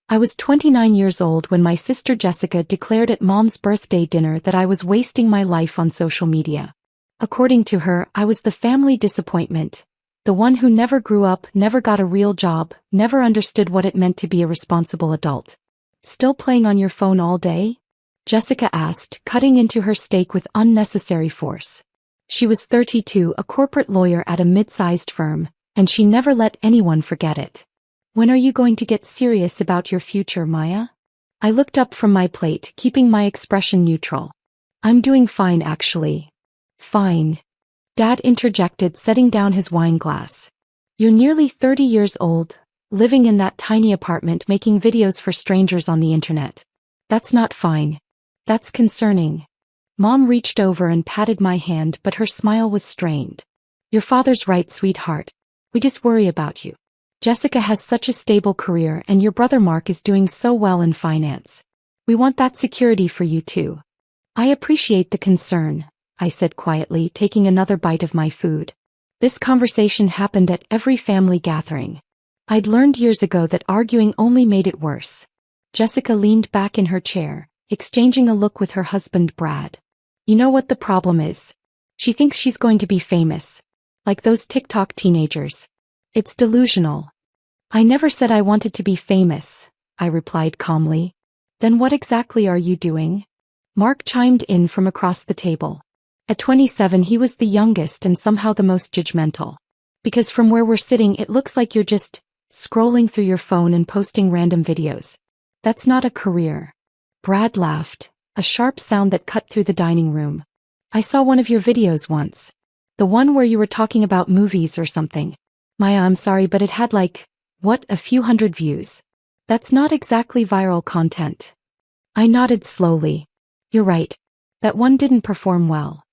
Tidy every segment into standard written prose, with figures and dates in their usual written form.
I was 29 years old when my sister Jessica declared at Mom's birthday dinner that I was wasting my life on social media. According to her, I was the family disappointment, the one who never grew up, never got a real job, never understood what it meant to be a responsible adult. Still playing on your phone all day? Jessica asked, cutting into her steak with unnecessary force. She was 32, a corporate lawyer at a mid-sized firm, and she never let anyone forget it. When are you going to get serious about your future, Maya? I looked up from my plate, keeping my expression neutral. I'm doing fine, actually. Fine. Dad interjected, setting down his wine glass. You're nearly 30 years old, living in that tiny apartment making videos for strangers on the internet. That's not fine. That's concerning. Mom reached over and patted my hand, but her smile was strained. Your father's right, sweetheart. We just worry about you. Jessica has such a stable career and your brother Mark is doing so well in finance. We want that security for you too. I appreciate the concern, I said quietly, taking another bite of my food. This conversation happened at every family gathering. I'd learned years ago that arguing only made it worse. Jessica leaned back in her chair, exchanging a look with her husband Brad. You know what the problem is? She thinks she's going to be famous. Like those TikTok teenagers. It's delusional. I never said I wanted to be famous, I replied calmly. Then what exactly are you doing? Mark chimed in from across the table. At 27 he was the youngest and somehow the most judgmental. Because from where we're sitting it looks like you're just scrolling through your phone and posting random videos. That's not a career. Brad laughed, a sharp sound that cut through the dining room. I saw one of your videos once. The one where you were talking about movies or something. Maya, I'm sorry, but it had a few hundred views. That's not exactly viral content. I nodded slowly. You're right. That one didn't perform well.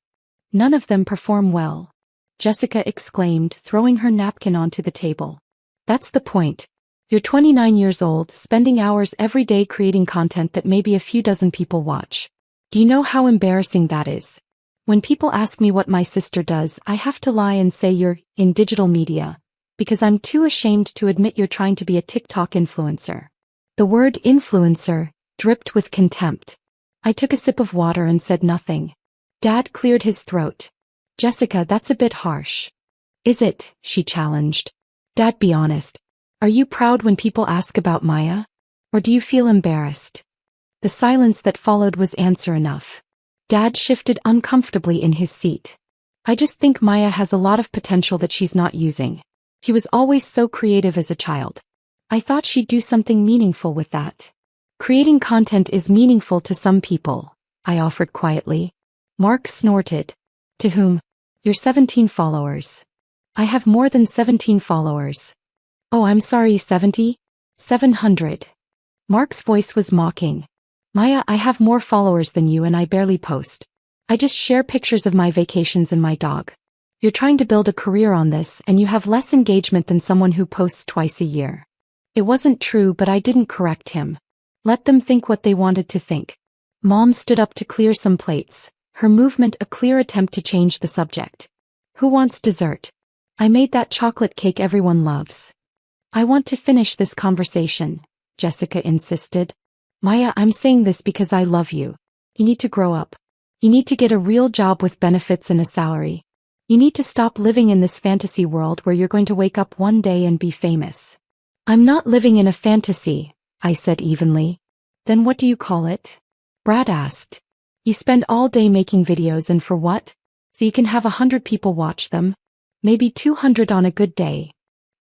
None of them perform well, Jessica exclaimed, throwing her napkin onto the table. That's the point. You're 29 years old, spending hours every day creating content that maybe a few dozen people watch. Do you know how embarrassing that is? When people ask me what my sister does, I have to lie and say you're in digital media, because I'm too ashamed to admit you're trying to be a TikTok influencer. The word influencer dripped with contempt. I took a sip of water and said nothing. Dad cleared his throat. Jessica, that's a bit harsh. Is it? She challenged. Dad, be honest. Are you proud when people ask about Maya? Or do you feel embarrassed? The silence that followed was answer enough. Dad shifted uncomfortably in his seat. I just think Maya has a lot of potential that she's not using. He was always so creative as a child. I thought she'd do something meaningful with that. Creating content is meaningful to some people, I offered quietly. Mark snorted. To whom? Your 17 followers. I have more than 17 followers. Oh, I'm sorry, 70? 700. Mark's voice was mocking. Maya, I have more followers than you and I barely post. I just share pictures of my vacations and my dog. You're trying to build a career on this and you have less engagement than someone who posts twice a year. It wasn't true, but I didn't correct him. Let them think what they wanted to think. Mom stood up to clear some plates, her movement a clear attempt to change the subject. Who wants dessert? I made that chocolate cake everyone loves. I want to finish this conversation, Jessica insisted. Maya, I'm saying this because I love you. You need to grow up. You need to get a real job with benefits and a salary. You need to stop living in this fantasy world where you're going to wake up one day and be famous. I'm not living in a fantasy, I said evenly. Then what do you call it? Brad asked. You spend all day making videos and for what? So you can have 100 people watch them? Maybe 200 on a good day.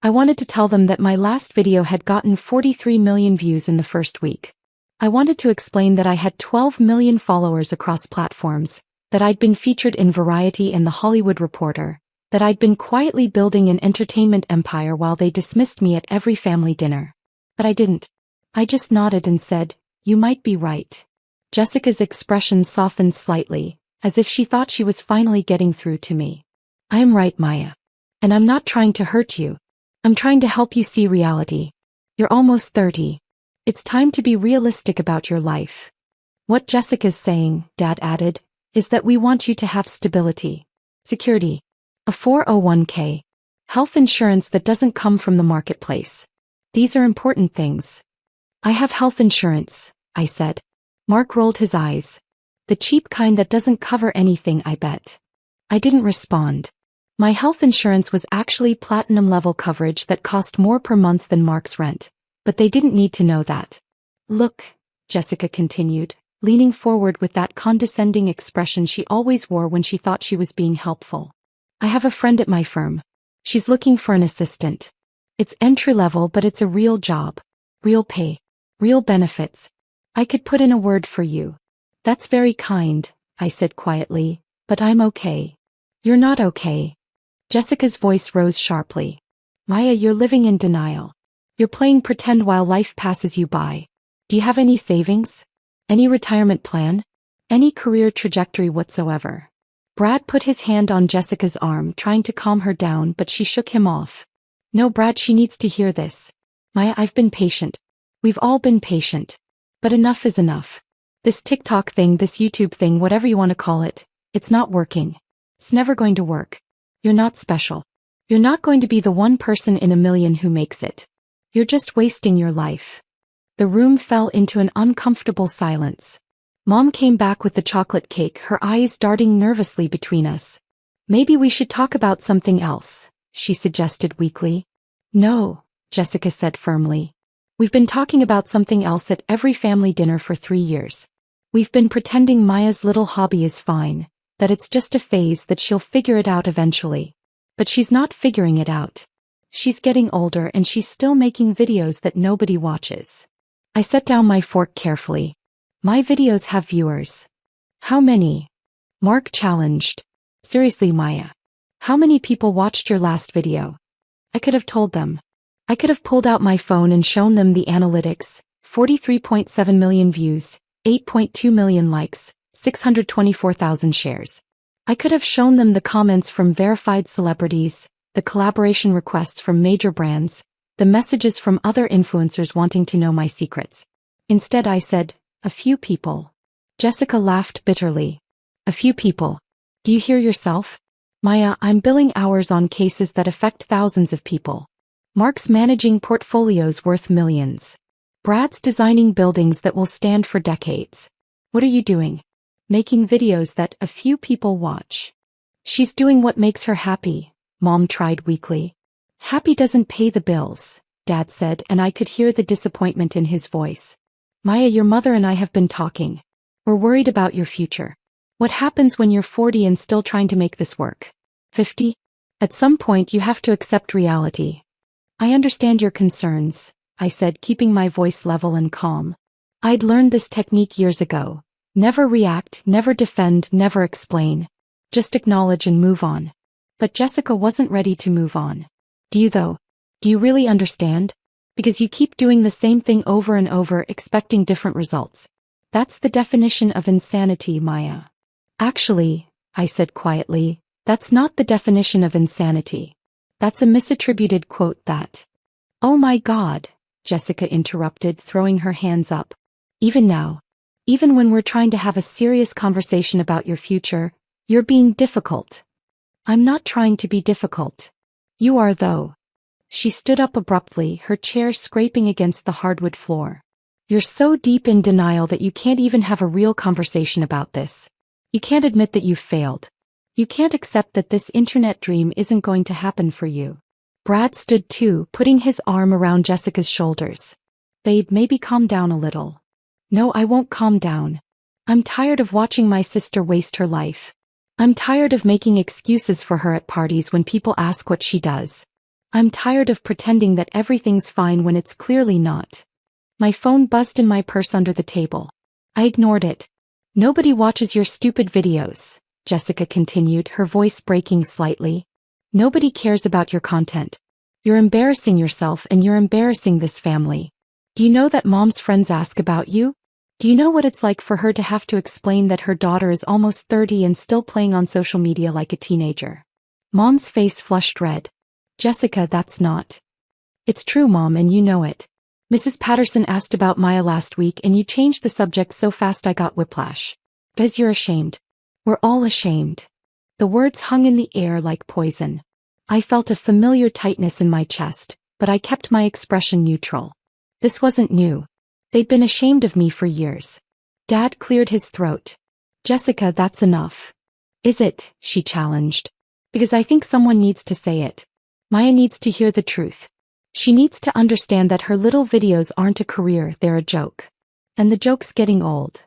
I wanted to tell them that my last video had gotten 43 million views in the first week. I wanted to explain that I had 12 million followers across platforms, that I'd been featured in Variety and The Hollywood Reporter, that I'd been quietly building an entertainment empire while they dismissed me at every family dinner. But I didn't. I just nodded and said, you might be right. Jessica's expression softened slightly, as if she thought she was finally getting through to me. I am right, Maya. And I'm not trying to hurt you. I'm trying to help you see reality. You're almost 30. It's time to be realistic about your life. What Jessica's saying, Dad added, is that we want you to have stability, security, a 401k, health insurance that doesn't come from the marketplace. These are important things. I have health insurance, I said. Mark rolled his eyes. The cheap kind that doesn't cover anything, I bet. I didn't respond. My health insurance was actually platinum-level coverage that cost more per month than Mark's rent, but they didn't need to know that. Look, Jessica continued, leaning forward with that condescending expression she always wore when she thought she was being helpful. I have a friend at my firm. She's looking for an assistant. It's entry-level, but it's a real job. Real pay. Real benefits. I could put in a word for you. That's very kind, I said quietly, but I'm okay. You're not okay. Jessica's voice rose sharply. Maya, you're living in denial. You're playing pretend while life passes you by. Do you have any savings? Any retirement plan? Any career trajectory whatsoever? Brad put his hand on Jessica's arm, trying to calm her down, but she shook him off. No, Brad, she needs to hear this. Maya, I've been patient. We've all been patient. But enough is enough. This TikTok thing, this YouTube thing, whatever you want to call it, it's not working. It's never going to work. You're not special. You're not going to be the one person in a million who makes it. You're just wasting your life. The room fell into an uncomfortable silence. Mom came back with the chocolate cake, her eyes darting nervously between us. Maybe we should talk about something else, she suggested weakly. No, Jessica said firmly. We've been talking about something else at every family dinner for 3 years. We've been pretending Maya's little hobby is fine, that it's just a phase, that she'll figure it out eventually. But she's not figuring it out. She's getting older and she's still making videos that nobody watches. I set down my fork carefully. My videos have viewers. How many? Mark challenged. Seriously, Maya. How many people watched your last video? I could have told them. I could have pulled out my phone and shown them the analytics. 43.7 million views, 8.2 million likes, 624,000 shares. I could have shown them the comments from verified celebrities, the collaboration requests from major brands, the messages from other influencers wanting to know my secrets. Instead, I said, a few people. Jessica laughed bitterly. A few people. Do you hear yourself? Maya, I'm billing hours on cases that affect thousands of people. Mark's managing portfolios worth millions. Brad's designing buildings that will stand for decades. What are you doing? Making videos that a few people watch. She's doing what makes her happy, Mom tried weakly. Happy doesn't pay the bills, Dad said, and I could hear the disappointment in his voice. Maya, your mother and I have been talking. We're worried about your future. What happens when you're 40 and still trying to make this work? 50? At some point you have to accept reality. I understand your concerns, I said, keeping my voice level and calm. I'd learned this technique years ago. Never react, never defend, never explain. Just acknowledge and move on. But Jessica wasn't ready to move on. Do you though? Do you really understand? Because you keep doing the same thing over and over, expecting different results. That's the definition of insanity, Maya. Actually, I said quietly, that's not the definition of insanity. That's a misattributed quote that. Oh my God, Jessica interrupted, throwing her hands up. Even now, even when we're trying to have a serious conversation about your future, you're being difficult. I'm not trying to be difficult. You are though. She stood up abruptly, her chair scraping against the hardwood floor. You're so deep in denial that you can't even have a real conversation about this. You can't admit that you've failed. You can't accept that this internet dream isn't going to happen for you. Brad stood too, putting his arm around Jessica's shoulders. Babe, maybe calm down a little. No, I won't calm down. I'm tired of watching my sister waste her life. I'm tired of making excuses for her at parties when people ask what she does. I'm tired of pretending that everything's fine when it's clearly not. My phone buzzed in my purse under the table. I ignored it. Nobody watches your stupid videos, Jessica continued, her voice breaking slightly. Nobody cares about your content. You're embarrassing yourself and you're embarrassing this family. Do you know that Mom's friends ask about you? Do you know what it's like for her to have to explain that her daughter is almost 30 and still playing on social media like a teenager? Mom's face flushed red. Jessica, that's not. It's true, Mom, and you know it. Mrs. Patterson asked about Maya last week and you changed the subject so fast I got whiplash. Because you're ashamed. We're all ashamed. The words hung in the air like poison. I felt a familiar tightness in my chest, but I kept my expression neutral. This wasn't new. They'd been ashamed of me for years. Dad cleared his throat. Jessica, that's enough. Is it? She challenged. Because I think someone needs to say it. Maya needs to hear the truth. She needs to understand that her little videos aren't a career, they're a joke. And the joke's getting old.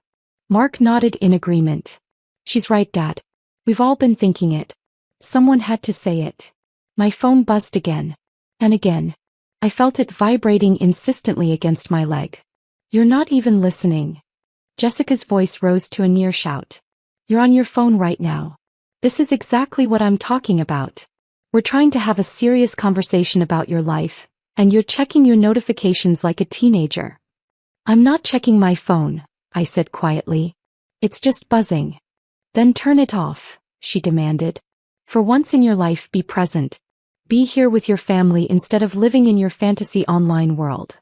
Mark nodded in agreement. She's right, Dad. We've all been thinking it. Someone had to say it. My phone buzzed again. And again. I felt it vibrating insistently against my leg. You're not even listening. Jessica's voice rose to a near shout. You're on your phone right now. This is exactly what I'm talking about. We're trying to have a serious conversation about your life, and you're checking your notifications like a teenager. I'm not checking my phone, I said quietly. It's just buzzing. Then turn it off, she demanded. For once in your life, be present. Be here with your family instead of living in your fantasy online world.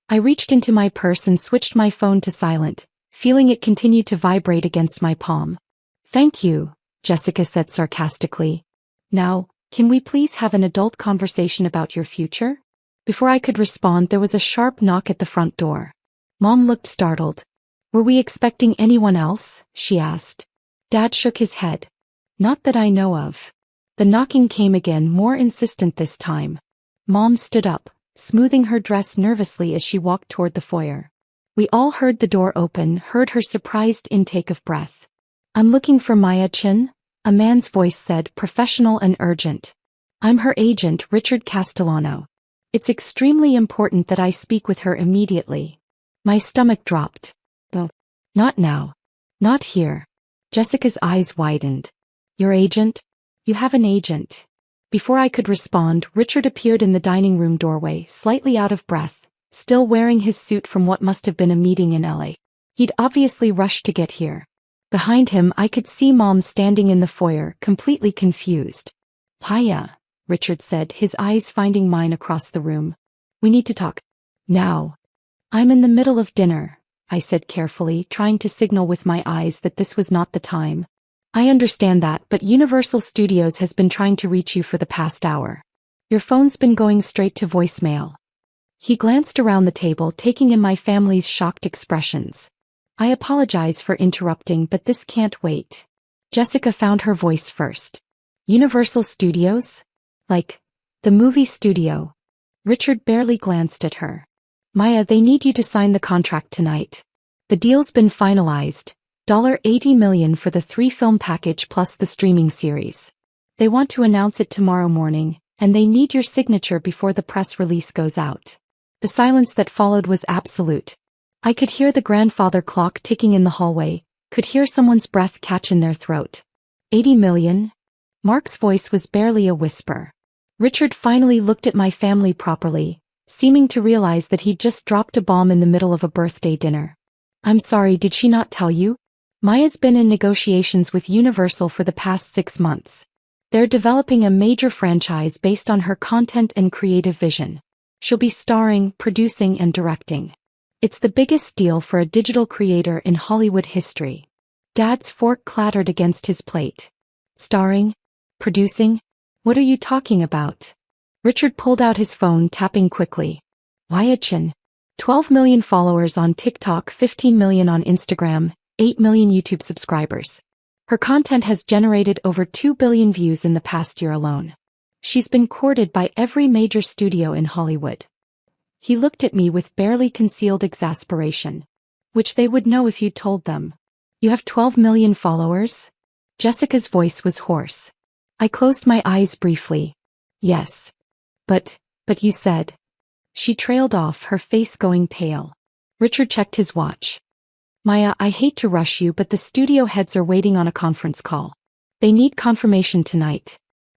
I reached into my purse and switched my phone to silent, feeling it continue to vibrate against my palm. Thank you, Jessica said sarcastically. Now, can we please have an adult conversation about your future? Before I could respond, there was a sharp knock at the front door. Mom looked startled. Were we expecting anyone else? She asked. Dad shook his head. Not that I know of. The knocking came again, more insistent this time. Mom stood up, smoothing her dress nervously as she walked toward the foyer. We all heard the door open, heard her surprised intake of breath. I'm looking for Maya Chin, a man's voice said, professional and urgent. I'm her agent, Richard Castellano. It's extremely important that I speak with her immediately. My stomach dropped. Oh, not now. Not here. Jessica's eyes widened. Your agent? You have an agent. Before I could respond, Richard appeared in the dining room doorway, slightly out of breath, still wearing his suit from what must have been a meeting in LA. He'd obviously rushed to get here. Behind him, I could see Mom standing in the foyer, completely confused. Maya, Richard said, his eyes finding mine across the room. We need to talk. Now. I'm in the middle of dinner, I said carefully, trying to signal with my eyes that this was not the time. I understand that, but Universal Studios has been trying to reach you for the past hour. Your phone's been going straight to voicemail. He glanced around the table, taking in my family's shocked expressions. I apologize for interrupting, but this can't wait. Jessica found her voice first. Universal Studios? Like, the movie studio. Richard barely glanced at her. Maya, they need you to sign the contract tonight. The deal's been finalized. $80 million for the 3-film package plus the streaming series. They want to announce it tomorrow morning, and they need your signature before the press release goes out. The silence that followed was absolute. I could hear the grandfather clock ticking in the hallway, could hear someone's breath catch in their throat. 80 million? Mark's voice was barely a whisper. Richard finally looked at my family properly, seeming to realize that he'd just dropped a bomb in the middle of a birthday dinner. I'm sorry, did she not tell you? Maya's been in negotiations with Universal for the past 6 months. They're developing a major franchise based on her content and creative vision. She'll be starring, producing, and directing. It's the biggest deal for a digital creator in Hollywood history. Dad's fork clattered against his plate. Starring? Producing? What are you talking about? Richard pulled out his phone, tapping quickly. Maya Chin. 12 million followers on TikTok, 15 million on Instagram, 8 million YouTube subscribers. Her content has generated over 2 billion views in the past year alone. She's been courted by every major studio in Hollywood. He looked at me with barely concealed exasperation. Which they would know if you told them. You have 12 million followers? Jessica's voice was hoarse. I closed my eyes briefly. Yes. But you said. She trailed off, her face going pale. Richard checked his watch. Maya, I hate to rush you, but the studio heads are waiting on a conference call. They need confirmation tonight.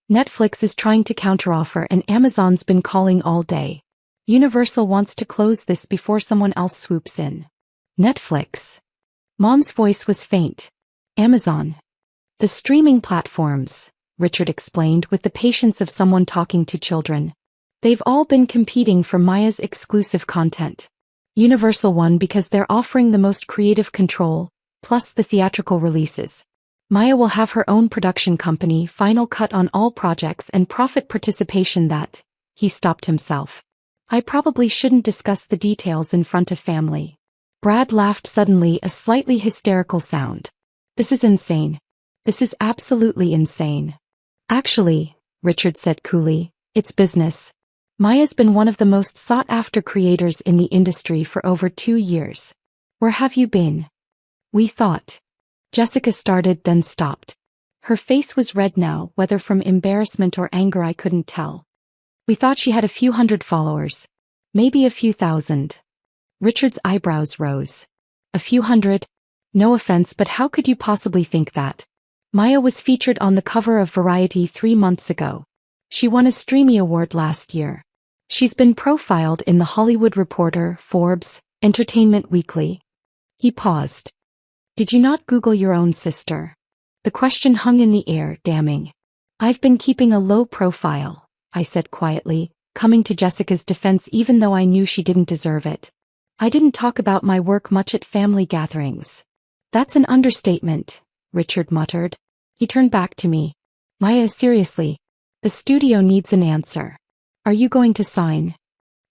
Netflix is trying to counteroffer and Amazon's been calling all day. Universal wants to close this before someone else swoops in. Netflix. Mom's voice was faint. Amazon. The streaming platforms, Richard explained with the patience of someone talking to children. They've all been competing for Maya's exclusive content. Universal won because they're offering the most creative control, plus the theatrical releases. Maya will have her own production company, final cut on all projects and profit participation that, he stopped himself. I probably shouldn't discuss the details in front of family. Brad laughed suddenly, a slightly hysterical sound. This is insane. This is absolutely insane. Actually, Richard said coolly, it's business. Maya's been one of the most sought-after creators in the industry for over 2 years. Where have you been? We thought. Jessica started, then stopped. Her face was red now, whether from embarrassment or anger I couldn't tell. We thought she had a few hundred followers. Maybe a few thousand. Richard's eyebrows rose. A few hundred? No offense, but how could you possibly think that? Maya was featured on the cover of Variety 3 months ago. She won a Streamy Award last year. She's been profiled in The Hollywood Reporter, Forbes, Entertainment Weekly. He paused. Did you not Google your own sister? The question hung in the air, damning. I've been keeping a low profile, I said quietly, coming to Jessica's defense even though I knew she didn't deserve it. I didn't talk about my work much at family gatherings. That's an understatement, Richard muttered. He turned back to me. Maya, seriously. The studio needs an answer. Are you going to sign?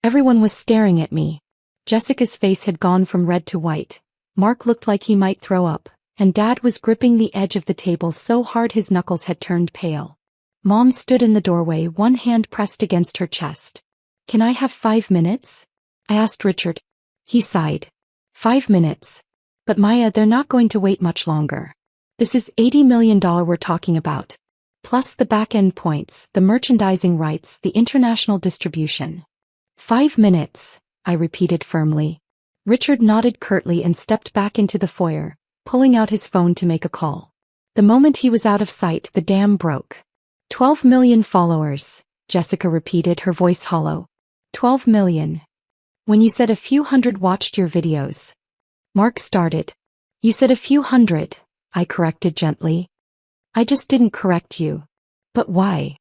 Everyone was staring at me. Jessica's face had gone from red to white. Mark looked like he might throw up, and Dad was gripping the edge of the table so hard his knuckles had turned pale. Mom stood in the doorway, one hand pressed against her chest. Can I have 5 minutes? I asked Richard. He sighed. 5 minutes. But Maya, they're not going to wait much longer. This is $80 million we're talking about. Plus the back-end points, the merchandising rights, the international distribution. 5 minutes, I repeated firmly. Richard nodded curtly and stepped back into the foyer, pulling out his phone to make a call. The moment he was out of sight, the dam broke. 12 million followers, Jessica repeated, her voice hollow. 12 million. When you said a few hundred watched your videos. Mark started. You said a few hundred, I corrected gently. I just didn't correct you. But why?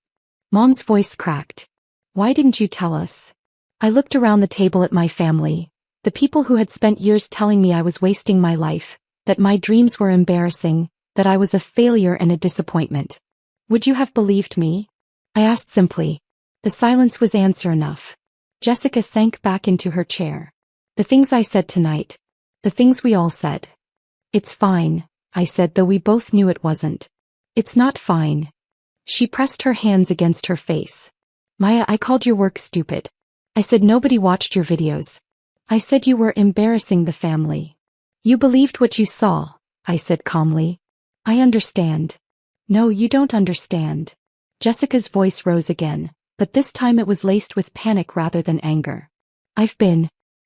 Mom's voice cracked. Why didn't you tell us? I looked around the table at my family, the people who had spent years telling me I was wasting my life, that my dreams were embarrassing, that I was a failure and a disappointment. Would you have believed me? I asked simply. The silence was answer enough. Jessica sank back into her chair. The things I said tonight. The things we all said. It's fine, I said, though we both knew it wasn't. It's not fine. She pressed her hands against her face. Maya, I called your work stupid. I said nobody watched your videos. I said you were embarrassing the family. You believed what you saw, I said calmly. I understand. No, you don't understand. Jessica's voice rose again, but this time it was laced with panic rather than anger.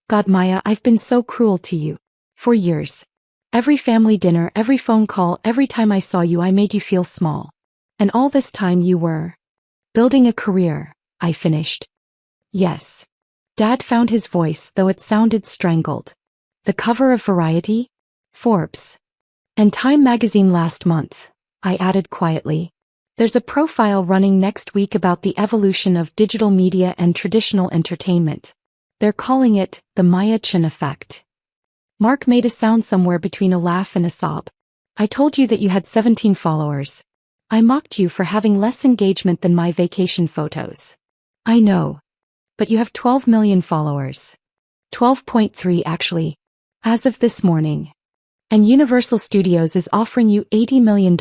God, Maya, I've been so cruel to you. For years. Every family dinner, every phone call, every time I saw you I made you feel small. And all this time you were building a career, I finished. Yes. Dad found his voice, though it sounded strangled. The cover of Variety, Forbes, and Time magazine last month, I added quietly. There's a profile running next week about the evolution of digital media and traditional entertainment. They're calling it the Maya Chen effect. Mark made a sound somewhere between a laugh and a sob. I told you that you had 17 followers. I mocked you for having less engagement than my vacation photos. I know. But you have 12 million followers. 12.3 actually. As of this morning. And Universal Studios is offering you $80 million,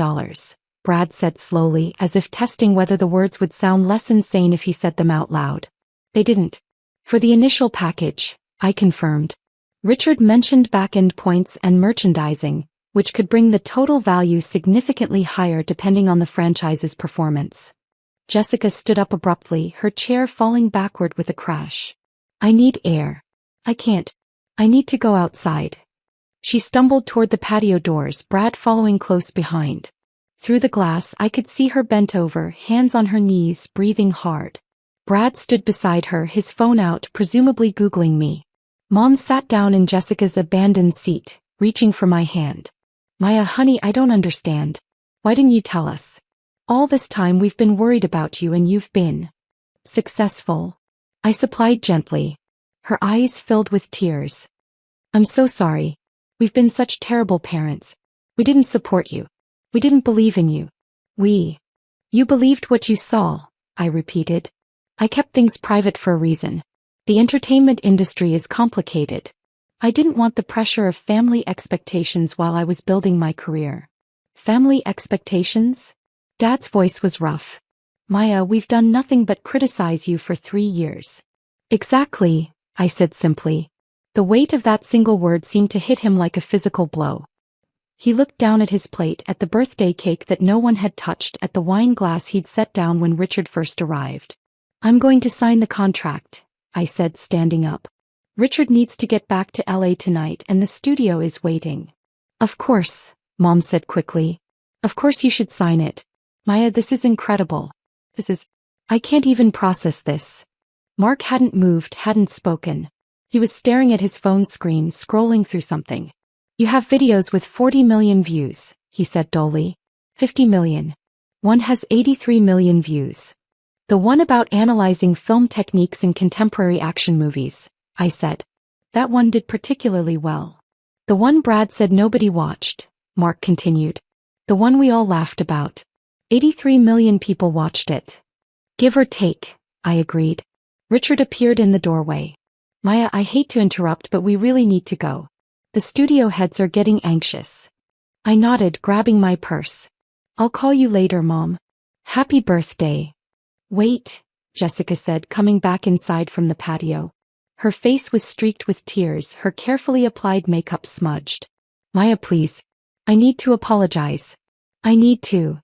Brad said slowly, as if testing whether the words would sound less insane if he said them out loud. They didn't. For the initial package, I confirmed. Richard mentioned back-end points and merchandising, which could bring the total value significantly higher depending on the franchise's performance. Jessica stood up abruptly, her chair falling backward with a crash. I need air. I can't. I need to go outside. She stumbled toward the patio doors, Brad following close behind. Through the glass I could see her bent over, hands on her knees, breathing hard. Brad stood beside her, his phone out, presumably Googling me. Mom sat down in Jessica's abandoned seat, reaching for my hand. Maya, honey, I don't understand. Why didn't you tell us? All this time we've been worried about you and you've been successful. I supplied gently. Her eyes filled with tears. I'm so sorry. We've been such terrible parents. We didn't support you. We didn't believe in you. You believed what you saw, I repeated. I kept things private for a reason. The entertainment industry is complicated. I didn't want the pressure of family expectations while I was building my career. Family expectations? Dad's voice was rough. Maya, we've done nothing but criticize you for 3 years. Exactly, I said simply. The weight of that single word seemed to hit him like a physical blow. He looked down at his plate, at the birthday cake that no one had touched, at the wine glass he'd set down when Richard first arrived. I'm going to sign the contract, I said, standing up. Richard needs to get back to LA tonight and the studio is waiting. Of course, Mom said quickly. Of course you should sign it. Maya, this is incredible. I can't even process this. Mark hadn't moved, hadn't spoken. He was staring at his phone screen, scrolling through something. You have videos with 40 million views, he said dully. 50 million. One has 83 million views. The one about analyzing film techniques in contemporary action movies, I said. That one did particularly well. The one Brad said nobody watched, Mark continued. The one we all laughed about. 83 million people watched it. Give or take, I agreed. Richard appeared in the doorway. Maya, I hate to interrupt, but we really need to go. The studio heads are getting anxious. I nodded, grabbing my purse. I'll call you later, Mom. Happy birthday. Wait, Jessica said, coming back inside from the patio. Her face was streaked with tears, her carefully applied makeup smudged. Maya, please. I need to apologize. I need to.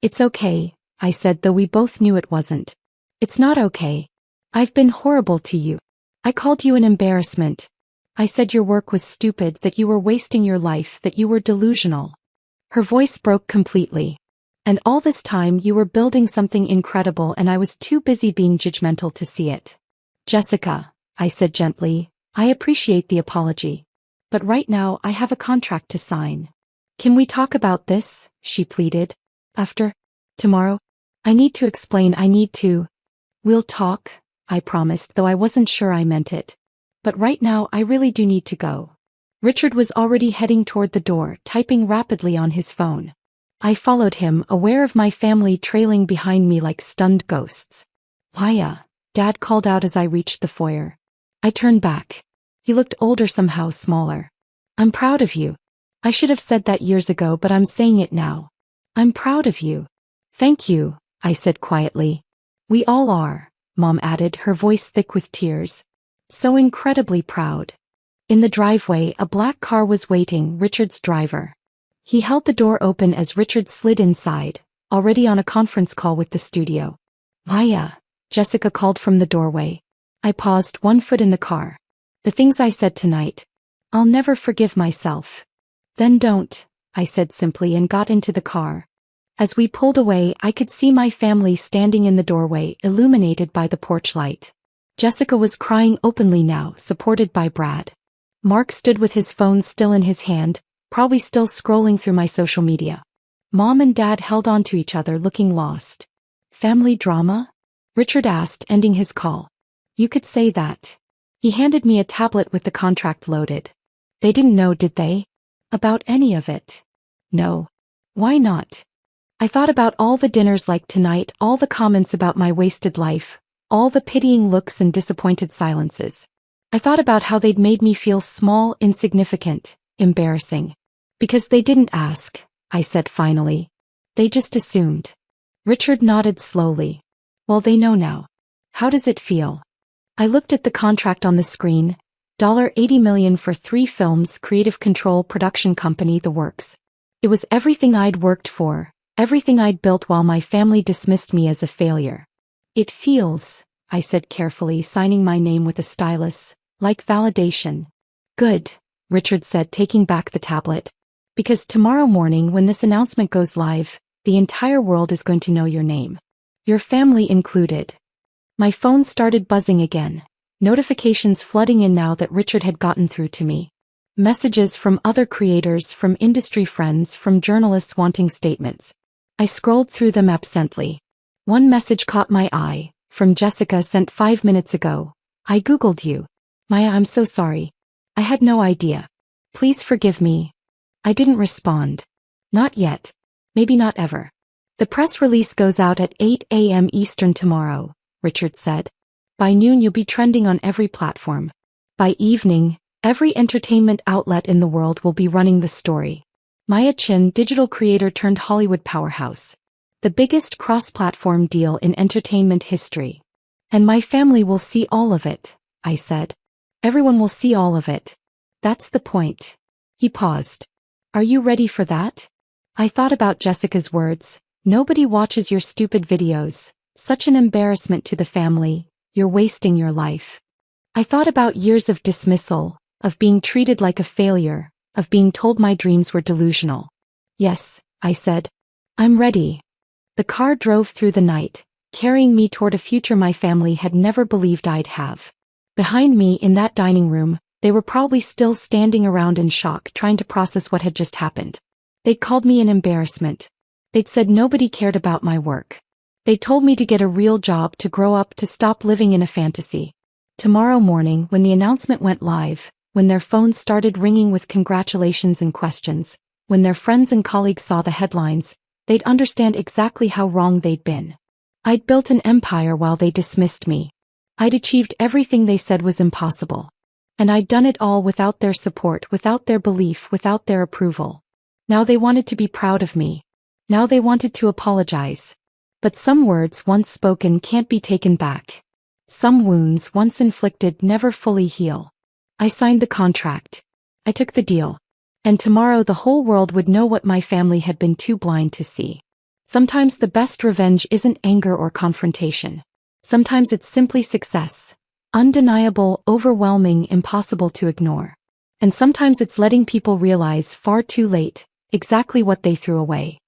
It's okay, I said, though we both knew it wasn't. It's not okay. I've been horrible to you. I called you an embarrassment. I said your work was stupid, that you were wasting your life, that you were delusional. Her voice broke completely. And all this time you were building something incredible and I was too busy being judgmental to see it. Jessica, I said gently, I appreciate the apology. But right now I have a contract to sign. Can we talk about this? She pleaded. After? Tomorrow? I need to explain, I need to. We'll talk, I promised, though I wasn't sure I meant it. But right now I really do need to go. Richard was already heading toward the door, typing rapidly on his phone. I followed him, aware of my family trailing behind me like stunned ghosts. Maya, Dad called out as I reached the foyer. I turned back. He looked older, somehow smaller. I'm proud of you. I should have said that years ago, but I'm saying it now. I'm proud of you. Thank you, I said quietly. We all are, Mom added, her voice thick with tears. So incredibly proud. In the driveway, a black car was waiting, Richard's driver. He held the door open as Richard slid inside, already on a conference call with the studio. Maya, Jessica called from the doorway. I paused, one foot in the car. The things I said tonight. I'll never forgive myself. Then don't, I said simply and got into the car. As we pulled away, I could see my family standing in the doorway, illuminated by the porch light. Jessica was crying openly now, supported by Brad. Mark stood with his phone still in his hand, probably still scrolling through my social media. Mom and Dad held on to each other, looking lost. Family drama? Richard asked, ending his call. You could say that. He handed me a tablet with the contract loaded. They didn't know, did they? About any of it? No. Why not? I thought about all the dinners like tonight, all the comments about my wasted life, all the pitying looks and disappointed silences. I thought about how they'd made me feel small, insignificant, embarrassing. Because they didn't ask, I said finally. They just assumed. Richard nodded slowly. Well, they know now. How does it feel? I looked at the contract on the screen. $80 million for 3 films, Creative Control production company, the works. It was everything I'd worked for, everything I'd built while my family dismissed me as a failure. It feels, I said carefully, signing my name with a stylus, like validation. Good, Richard said, taking back the tablet. Because tomorrow morning when this announcement goes live, the entire world is going to know your name. Your family included. My phone started buzzing again. Notifications flooding in now that Richard had gotten through to me. Messages from other creators, from industry friends, from journalists wanting statements. I scrolled through them absently. One message caught my eye, from Jessica, sent 5 minutes ago. I googled you. Maya, I'm so sorry. I had no idea. Please forgive me. I didn't respond. Not yet. Maybe not ever. The press release goes out at 8 a.m. Eastern tomorrow, Richard said. By noon you'll be trending on every platform. By evening, Every entertainment outlet in the world will be running the story. Maya Chin, digital creator turned Hollywood powerhouse. The biggest cross-platform deal in entertainment history. And my family will see all of it, I said. Everyone will see all of it. That's the point. He paused. Are you ready for that? I thought about Jessica's words. Nobody watches your stupid videos. Such an embarrassment to the family. You're wasting your life. I thought about years of dismissal, of being treated like a failure, of being told my dreams were delusional. Yes, I said. I'm ready. The car drove through the night, carrying me toward a future my family had never believed I'd have. Behind me in that dining room, they were probably still standing around in shock trying to process what had just happened. They'd called me an embarrassment. They'd said nobody cared about my work. They told me to get a real job, to grow up, to stop living in a fantasy. Tomorrow morning, when the announcement went live, when their phones started ringing with congratulations and questions, when their friends and colleagues saw the headlines, they'd understand exactly how wrong they'd been. I'd built an empire while they dismissed me. I'd achieved everything they said was impossible. And I'd done it all without their support, without their belief, without their approval. Now they wanted to be proud of me. Now they wanted to apologize. But some words once spoken can't be taken back. Some wounds once inflicted never fully heal. I signed the contract. I took the deal. And tomorrow the whole world would know what my family had been too blind to see. Sometimes the best revenge isn't anger or confrontation. Sometimes it's simply success. Undeniable, overwhelming, impossible to ignore. And sometimes it's letting people realize far too late exactly what they threw away.